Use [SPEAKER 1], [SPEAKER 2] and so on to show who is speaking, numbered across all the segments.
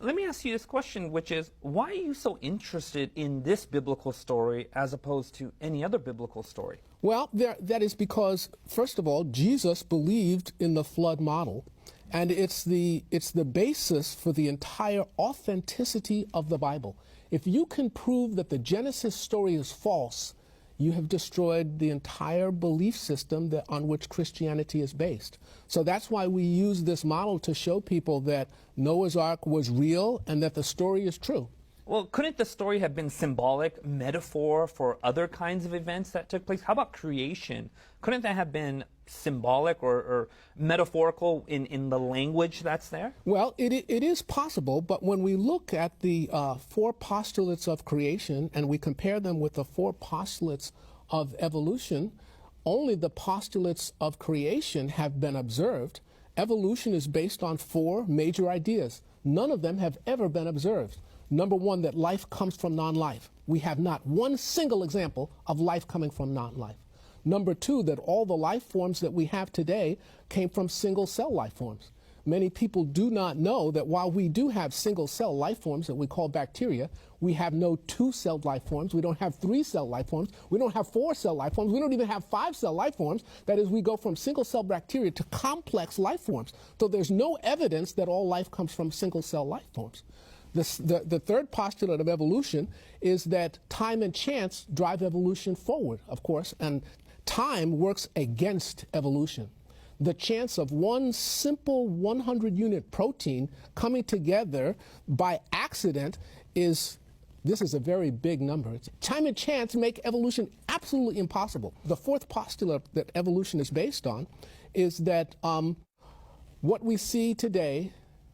[SPEAKER 1] Let me ask you this question, which is, why are you so interested in this biblical story as opposed to any other biblical story?
[SPEAKER 2] Well, that is because, first of all, Jesus believed in the flood model, and it's the basis for the entire authenticity of the Bible. If you can prove that the Genesis story is false, you have destroyed the entire belief system on which Christianity is based. So that's why we use this model to show people that Noah's Ark was real and that the story is true.
[SPEAKER 1] Well, couldn't the story have been symbolic, metaphor for other kinds of events that took place? How about creation? Couldn't that have been symbolic or metaphorical in the language that's there?
[SPEAKER 2] Well, it is possible, but when we look at the 4 postulates of creation and we compare them with the 4 postulates of evolution, only the postulates of creation have been observed. Evolution is based on 4 major ideas. None of them have ever been observed. Number 1, that life comes from non-life. We have not one single example of life coming from non-life. Number 2, that all the life forms that we have today came from single-cell life forms. Many people do not know that while we do have single-cell life forms that we call bacteria, we have no 2-celled life forms, we don't have 3-cell life forms, we don't have 4-cell life forms, we don't even have 5-cell life forms. That is, we go from single-cell bacteria to complex life forms. So there's no evidence that all life comes from single-cell life forms. The third postulate of evolution is that time and chance drive evolution forward, of course, and time works against evolution. The chance of one simple 100-unit protein coming together by accident this is a very big number. Time and chance make evolution absolutely impossible. The fourth postulate that evolution is based on is that what we see today,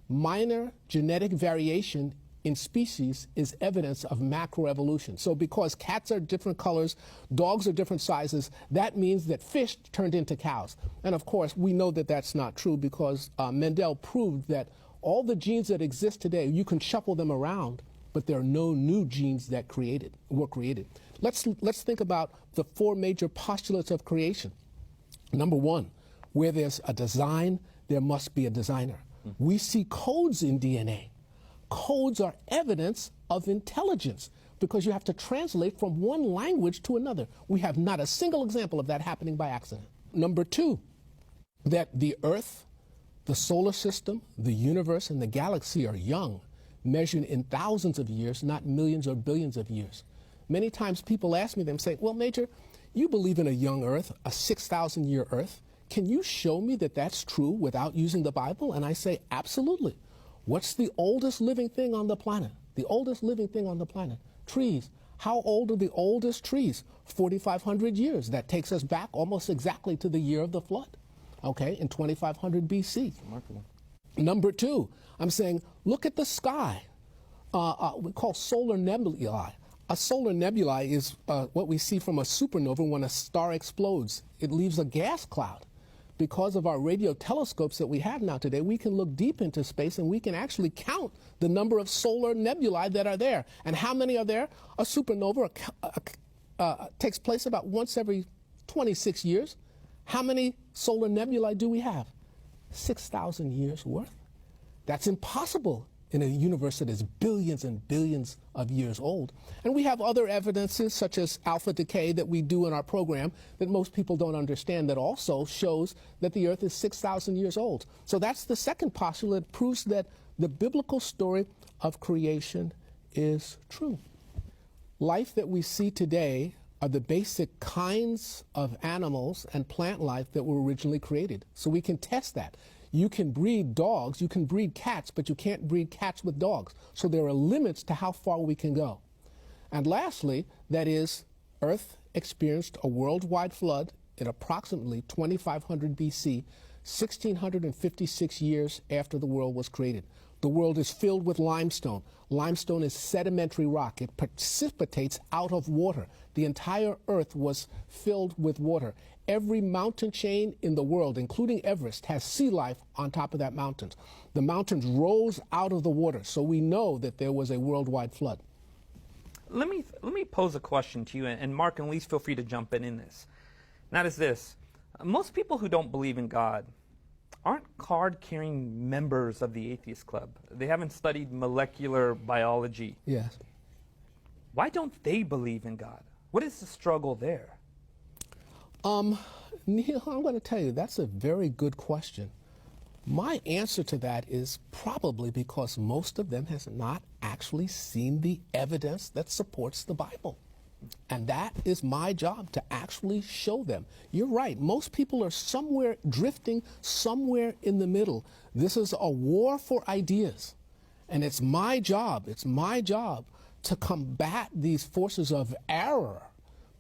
[SPEAKER 2] minor genetic variation in species, is evidence of macroevolution. So because cats are different colors, dogs are different sizes, that means that fish turned into cows. And of course, we know that that's not true because Mendel proved that all the genes that exist today, you can shuffle them around, but there are no new genes that were created. Let's think about the 4 major postulates of creation. Number 1, where there's a design, there must be a designer. We see codes in DNA. Codes are evidence of intelligence because you have to translate from one language to another. We have not a single example of that happening by accident. Number 2, that the Earth, the solar system, the universe, and the galaxy are young, measured in thousands of years, not millions or billions of years. Many times people ask me, they say, well, Major, you believe in a young Earth, a 6,000-year Earth. Can you show me that that's true without using the Bible? And I say, absolutely. What's the oldest living thing on the planet? The oldest living thing on the planet? Trees. How old are the oldest trees? 4,500 years. That takes us back almost exactly to the year of the flood, okay, in 2500 BC.
[SPEAKER 1] Remarkable.
[SPEAKER 2] Number 2, I'm saying, look at the sky. We call solar nebulae. A solar nebula is what we see from a supernova when a star explodes. It leaves a gas cloud. Because of our radio telescopes that we have now today, we can look deep into space and we can actually count the number of solar nebulae that are there. And how many are there? A supernova takes place about once every 26 years. How many solar nebulae do we have? 6,000 years worth. That's impossible in a universe that is billions and billions of years old. And we have other evidences, such as alpha decay, that we do in our program that most people don't understand, that also shows that the Earth is 6,000 years old. So that's the second postulate that proves that the biblical story of creation is true. Life that we see today are the basic kinds of animals and plant life that were originally created. So we can test that. You can breed dogs, you can breed cats, but you can't breed cats with dogs. So there are limits to how far we can go. And lastly, that is, Earth experienced a worldwide flood in approximately 2500 BC, 1656 years after the world was created. The world is filled with limestone. Limestone is sedimentary rock. It precipitates out of water. The entire Earth was filled with water. Every mountain chain in the world, including Everest, has sea life on top of that mountain. The mountains rose out of the water, so we know that there was a worldwide flood.
[SPEAKER 1] Let me pose a question to you, and Mark and Lise, feel free to jump in this. And that is this. Most people who don't believe in God aren't card-carrying members of the Atheist Club. They haven't studied molecular biology.
[SPEAKER 2] Yes.
[SPEAKER 1] Why don't they believe in God? What is the struggle there?
[SPEAKER 2] Neil, I'm going to tell you, that's a very good question. My answer to that is probably because most of them has not actually seen the evidence that supports the Bible. And that is my job, to actually show them. You're right. Most people are somewhere drifting, somewhere in the middle. This is a war for ideas. And it's my job to combat these forces of error,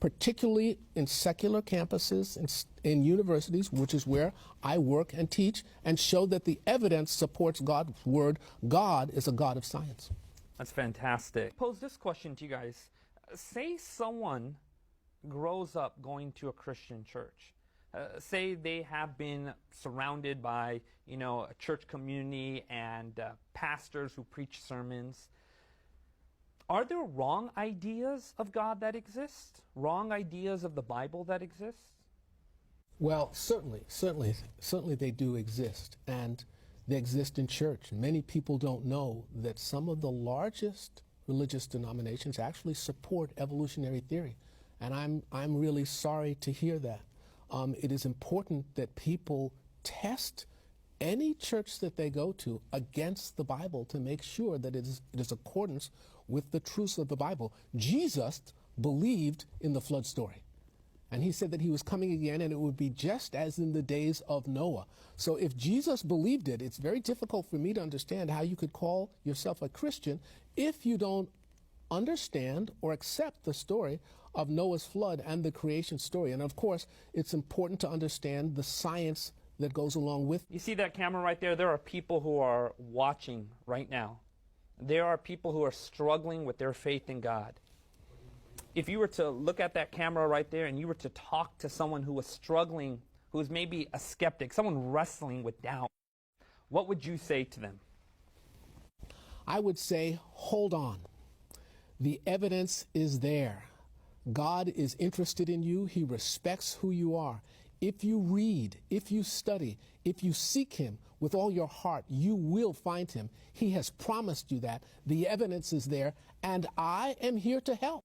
[SPEAKER 2] particularly in secular campuses, in universities, which is where I work and teach, and show that the evidence supports God's word. God is a God of science.
[SPEAKER 1] That's fantastic. Pose this question to you guys. Say someone grows up going to a Christian church. Say they have been surrounded by, a church community and pastors who preach sermons. Are there wrong ideas of God that exist? Wrong ideas of the Bible that exist?
[SPEAKER 2] Well, certainly they do exist, and they exist in church. Many people don't know that some of the largest religious denominations actually support evolutionary theory, and I'm really sorry to hear that. It is important that people test any church that they go to against the Bible to make sure that it is accordance with the truths of the Bible. Jesus believed in the flood story, and he said that he was coming again, and it would be just as in the days of Noah. So if Jesus believed it, it's very difficult for me to understand how you could call yourself a Christian if you don't understand or accept the story of Noah's flood and the creation story. And of course, it's important to understand the science that goes along with.
[SPEAKER 1] You see that camera right there? There are people who are watching right now. There are people who are struggling with their faith in God. If you were to look at that camera right there and you were to talk to someone who was struggling, who is maybe a skeptic, someone wrestling with doubt, what would you say to them?
[SPEAKER 2] I would say, hold on. The evidence is there. God is interested in you. He respects who you are. If you read, if you study, if you seek him with all your heart, you will find him. He has promised you that. The evidence is there, and I am here to help.